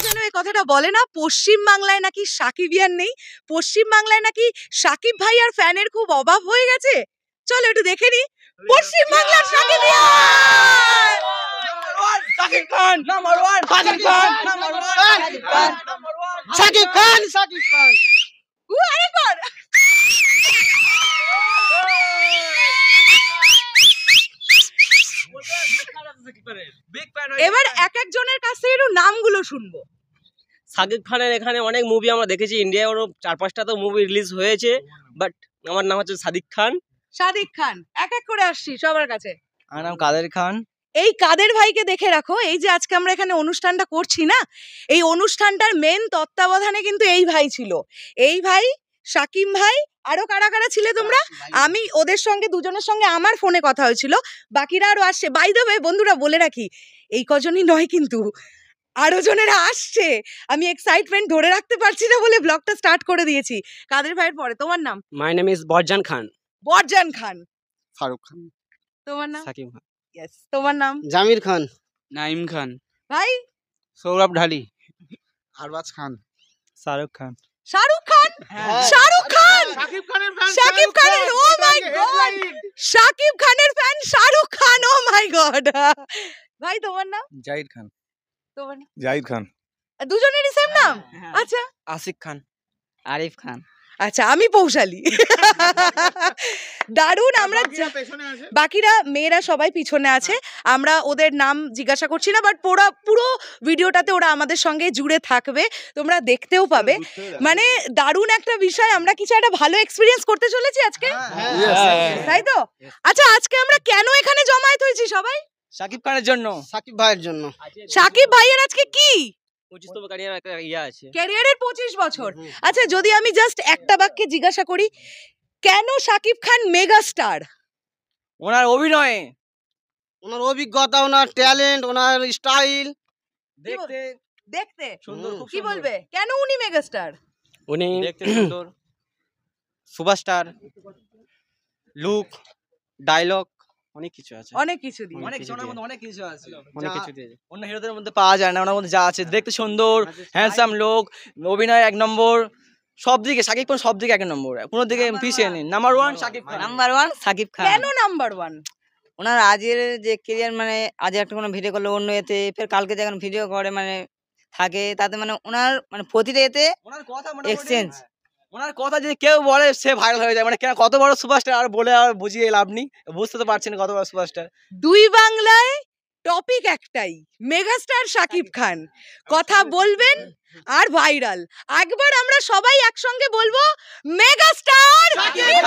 যেন এই কথাটা বলে না, পশ্চিম বাংলায় নাকি সাকিবিয়ান নেই, পশ্চিম বাংলায় নাকি সাকিব ভাই আর ফ্যানের খুব অভাব হয়ে গেছে। চলো একটু দেখে নি পশ্চিম বাংলার সাকিবিয়ান। Shakib Khan number 1, Shakib Khan number 1, Shakib Khan, Shakib Khan. আরেকবার এবার এক একজনের কাছ থেকে একটু নামগুলো শুনবো। সাকিব খানের এখানে অনেক মুভি আমরা দেখেছি, ইন্ডিয়ায় ওর 4-5টা তো মুভি রিলিজ হয়েছে, বাট আমার নাম হচ্ছে সাদিক খান। সাদিক খান, এক এক করে আসছি সবার কাছে। আমার নাম কাদের খান। এই কাদের ভাইকে দেখে রাখো, এই যে আজকে আমরা এখানে অনুষ্ঠানটা করছি না, এই অনুষ্ঠানটার মেন তত্ত্বাবধানে কিন্তু এই ভাই ছিল। এই ভাই, সাকিব ভাই, আরো কারা কারা ছিলে তোমরা? আমি ওদের সঙ্গে দুজনের সঙ্গে আমার ফোনে কথা হয়েছিল, বাকিরা আরো আসছে। বাই দ্য ওয়ে বন্ধুরা বলে রাখি, এই কজনই নয় কিন্তু আরো জনেরা আসছে। আমি এক্সাইটমেন্ট ধরে রাখতে পারছি না বলে ব্লগটা স্টার্ট করে দিয়েছি। কাদের ভাইয়ের পরে তোমার নাম? মাই নেম ইজ বরজান খান। বরজান খান। ফারুক খান। তোমার নাম? সাকিব খান। ইয়েস, তোমার নাম? জামির খান। নাইম খান। ভাই? সৌরভ ঢালি। আরবাজ খান। শাহরুখ খান। শাহরুখ খান? শাহরুখ খান? সাকিব খানের ফ্যান। শাকিব খানের, ও মাই গড, শাকিব খানের ফ্যান শাহরুখ খান, ও মাই গড। ভাই তোমার নাম? জাহিদ খান। তোমার নাম? জাহিদ খান। দুজনেরই সেম নাম? আচ্ছা। আসিক খান। আরিফ খান। আচ্ছা, আমি পৌশালী। দারুণ। আমরা বাকিরা মেয়েরা সবাই পিছনে আছে, আমরা ওদের নাম জিজ্ঞাসা করছি না, বাট পুরো ভিডিওটাতে ওরা আমাদের সঙ্গে জুড়ে থাকবে, তোমরা দেখতেও পাবে। মানে দারুণ একটা বিষয়, আমরা কিছু একটা ভালো এক্সপিরিয়েন্স করতে চলেছি আজকে, তাই তো? আচ্ছা, আজকে আমরা কেন এখানে জমায়েত হয়েছি সবাই? সাকিব খানের জন্য। সাকিব ভাইয়ের জন্য। সাকিব ভাইয়ের আজকে কি 25তম ক্যারিয়ার একটা ইয়া আছে, ক্যারিয়ারের 25 বছর। আচ্ছা, যদি আমি জাস্ট একটা বাক্যে জিজ্ঞাসা করি, কেন সাকিব খান মেগা স্টার? ওনার অভিনয়ে, ওনার অভিজ্ঞতা, ওনার ট্যালেন্ট, ওনার স্টাইল দেখতে সুন্দর। কি বলবে কেন উনি মেগা স্টার? উনি দেখতে সুন্দর, সুপারস্টার, লুক, ডায়লগ, অনেক কিছু আছে। অনেক কিছু দিয়ে, অনেক কিছু দিয়ে, অনেক কিছু আছে, অনেক কিছু দিয়ে অন্য হিরোদের মধ্যে পাওয়া যায় না, ওনার মধ্যে যা আছে। দেখতে সুন্দর, হ্যান্ডসাম লোক, অভিনয় 1 নম্বর, সব দিকে সাকিব খান, সব দিকে 1 নম্বর, কোনো দিকে পিছিয়ে নেই। নাম্বার 1 সাকিব খান। নাম্বার 1 সাকিব খান। কেন নাম্বার 1? ওনার আজের যে ক্যারিয়ার, মানে আজ একটা কোনো ভিডিও করলে অন্য এতে, ফের কালকে যখন ভিডিও করে মানে থাকে, তাতে মানে ওনার মানে প্রতিটা এতে ওনার কথা এক্সচেঞ্জ। ওনার কথা যদি কেউ বলে সে ভাইরাল হয়ে যায়, মানে কত বড় সুপারস্টার, আর বলে আর বুঝিয়ে লাভ নেই, বুঝতে তো পারছেন কত বড় সুপারস্টার। দুই বাংলায় টপিক একটাই, মেগাস্টার সাকিব খান। কথা বলবেন আর ভাইরাল। একবার আমরা সবাই একসঙ্গে বলবো, মেগাস্টার সাকিব